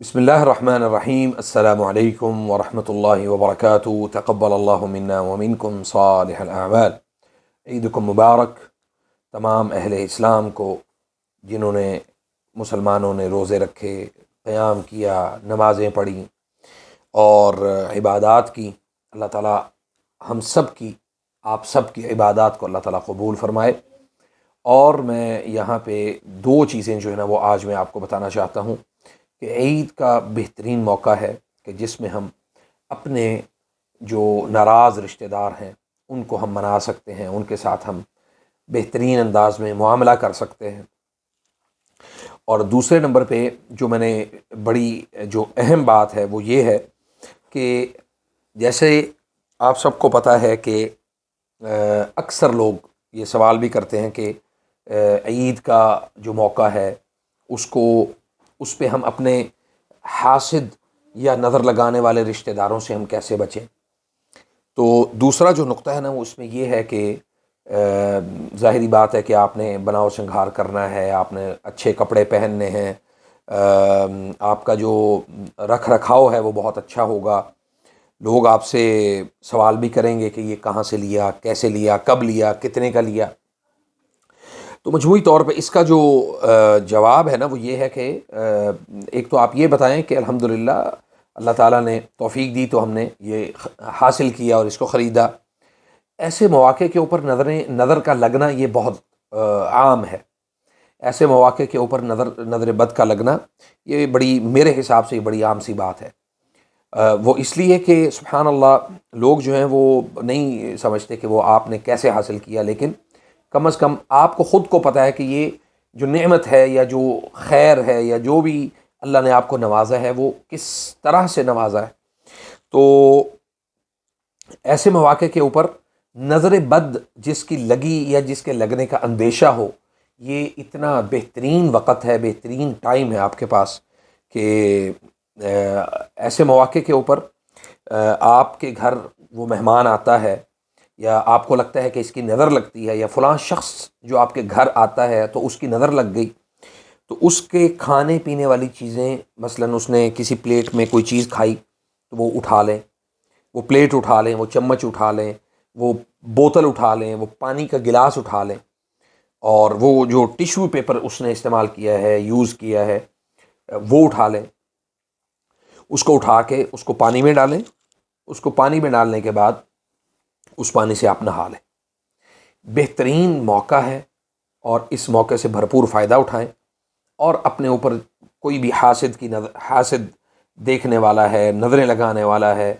بسم اللہ الرحمن الرحیم۔ السلام علیکم ورحمۃ اللہ وبرکاتہ۔ تقبل اللہ منا ومنکم صالح الاعمال۔ عیدکم مبارک تمام اہل اسلام کو، جنہوں نے مسلمانوں نے روزے رکھے، قیام کیا، نمازیں پڑھیں اور عبادات کی۔ اللہ تعالیٰ ہم سب کی، آپ سب کی عبادات کو اللہ تعالیٰ قبول فرمائے۔ اور میں یہاں پہ دو چیزیں جو ہے نا وہ آج میں آپ کو بتانا چاہتا ہوں کہ عید کا بہترین موقع ہے کہ جس میں ہم اپنے جو ناراض رشتہ دار ہیں ان کو ہم منا سکتے ہیں، ان کے ساتھ ہم بہترین انداز میں معاملہ کر سکتے ہیں۔ اور دوسرے نمبر پہ جو میں نے بڑی جو اہم بات ہے وہ یہ ہے کہ جیسے آپ سب کو پتہ ہے کہ اکثر لوگ یہ سوال بھی کرتے ہیں کہ عید کا جو موقع ہے اس پہ ہم اپنے حاسد یا نظر لگانے والے رشتہ داروں سے ہم کیسے بچیں۔ تو دوسرا جو نقطہ ہے نا وہ اس میں یہ ہے کہ ظاہری بات ہے کہ آپ نے بناؤ سنگھار کرنا ہے، آپ نے اچھے کپڑے پہننے ہیں، آپ کا جو رکھ رکھاؤ ہے وہ بہت اچھا ہوگا۔ لوگ آپ سے سوال بھی کریں گے کہ یہ کہاں سے لیا، کیسے لیا، کب لیا، کتنے کا لیا۔ تو مجموعی طور پہ اس کا جو جواب ہے نا وہ یہ ہے کہ ایک تو آپ یہ بتائیں کہ الحمدللہ اللہ تعالیٰ نے توفیق دی تو ہم نے یہ حاصل کیا اور اس کو خریدا۔ ایسے مواقع کے اوپر نظر کا لگنا یہ بہت عام ہے۔ ایسے مواقع کے اوپر نظر بد کا لگنا یہ بڑی، میرے حساب سے یہ بڑی عام سی بات ہے۔ وہ اس لیے کہ سبحان اللہ لوگ جو ہیں وہ نہیں سمجھتے کہ وہ آپ نے کیسے حاصل کیا، لیکن کم از کم آپ کو خود کو پتہ ہے کہ یہ جو نعمت ہے یا جو خیر ہے یا جو بھی اللہ نے آپ کو نوازا ہے وہ کس طرح سے نوازا ہے۔ تو ایسے مواقع کے اوپر نظر بد جس کی لگی یا جس کے لگنے کا اندیشہ ہو، یہ اتنا بہترین وقت ہے، بہترین ٹائم ہے آپ کے پاس کہ ایسے مواقع کے اوپر آپ کے گھر وہ مہمان آتا ہے یا آپ کو لگتا ہے کہ اس کی نظر لگتی ہے، یا فلاں شخص جو آپ کے گھر آتا ہے تو اس کی نظر لگ گئی، تو اس کے کھانے پینے والی چیزیں، مثلاً اس نے کسی پلیٹ میں کوئی چیز کھائی تو وہ اٹھا لیں، وہ پلیٹ اٹھا لیں، وہ چمچ اٹھا لیں، وہ بوتل اٹھا لیں، وہ پانی کا گلاس اٹھا لیں، اور وہ جو ٹیشو پیپر اس نے استعمال کیا ہے، یوز کیا ہے، وہ اٹھا لیں، اس کو اٹھا کے اس کو پانی میں ڈالیں۔ اس کو پانی میں ڈالنے کے بعد اس پانی سے آپ نہا لیں۔ بہترین موقع ہے اور اس موقع سے بھرپور فائدہ اٹھائیں، اور اپنے اوپر کوئی بھی حاسد دیکھنے والا ہے، نظریں لگانے والا ہے،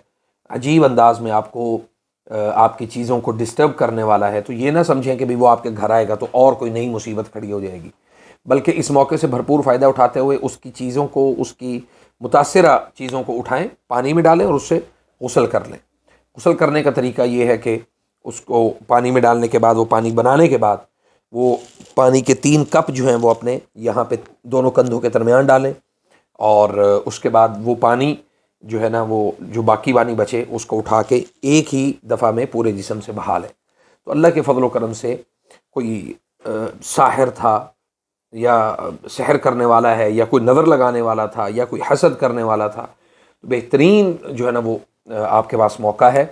عجیب انداز میں آپ کو آپ کی چیزوں کو ڈسٹرب کرنے والا ہے، تو یہ نہ سمجھیں کہ بھی وہ آپ کے گھر آئے گا تو اور کوئی نئی مصیبت کھڑی ہو جائے گی، بلکہ اس موقع سے بھرپور فائدہ اٹھاتے ہوئے اس کی چیزوں کو، اس کی متاثرہ چیزوں کو اٹھائیں، پانی میں ڈالیں اور اس سے غسل کر لیں۔ غسل کرنے کا طریقہ یہ ہے کہ اس کو پانی میں ڈالنے کے بعد، وہ پانی بنانے کے بعد، وہ پانی کے 3 کپ جو ہیں وہ اپنے یہاں پہ دونوں کندھوں کے درمیان ڈالیں، اور اس کے بعد وہ پانی جو ہے نا وہ جو باقی پانی بچے اس کو اٹھا کے ایک ہی دفعہ میں پورے جسم سے بہا لیں۔ تو اللہ کے فضل و کرم سے کوئی ساحر تھا یا سحر کرنے والا ہے، یا کوئی نظر لگانے والا تھا، یا کوئی حسد کرنے والا تھا، تو بہترین جو ہے نا وہ آپ کے پاس موقع ہے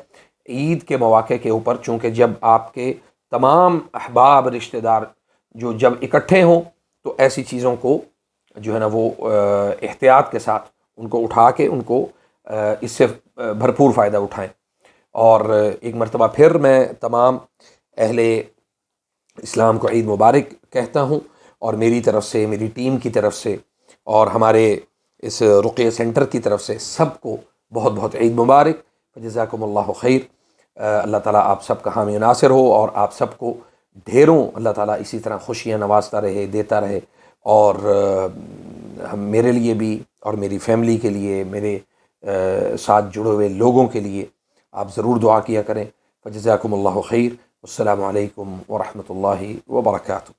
عید کے مواقع کے اوپر، چونکہ جب آپ کے تمام احباب رشتہ دار جو جب اکٹھے ہوں تو ایسی چیزوں کو جو ہے نا وہ احتیاط کے ساتھ ان کو اٹھا کے ان کو اس سے بھرپور فائدہ اٹھائیں۔ اور ایک مرتبہ پھر میں تمام اہل اسلام کو عید مبارک کہتا ہوں، اور میری طرف سے، میری ٹیم کی طرف سے، اور ہمارے اس رقیہ سینٹر کی طرف سے سب کو بہت بہت عید مبارک۔ جزاکم اللہ خیر۔ اللہ تعالیٰ آپ سب کا حامی و ناصر ہو، اور آپ سب کو ڈھیروں اللہ تعالیٰ اسی طرح خوشیاں نوازتا رہے، دیتا رہے، اور ہم میرے لیے بھی اور میری فیملی کے لیے، میرے ساتھ جڑے ہوئے لوگوں کے لیے آپ ضرور دعا کیا کریں۔ فجزاکم اللہ خیر۔ السلام علیکم ورحمۃ اللہ وبرکاتہ۔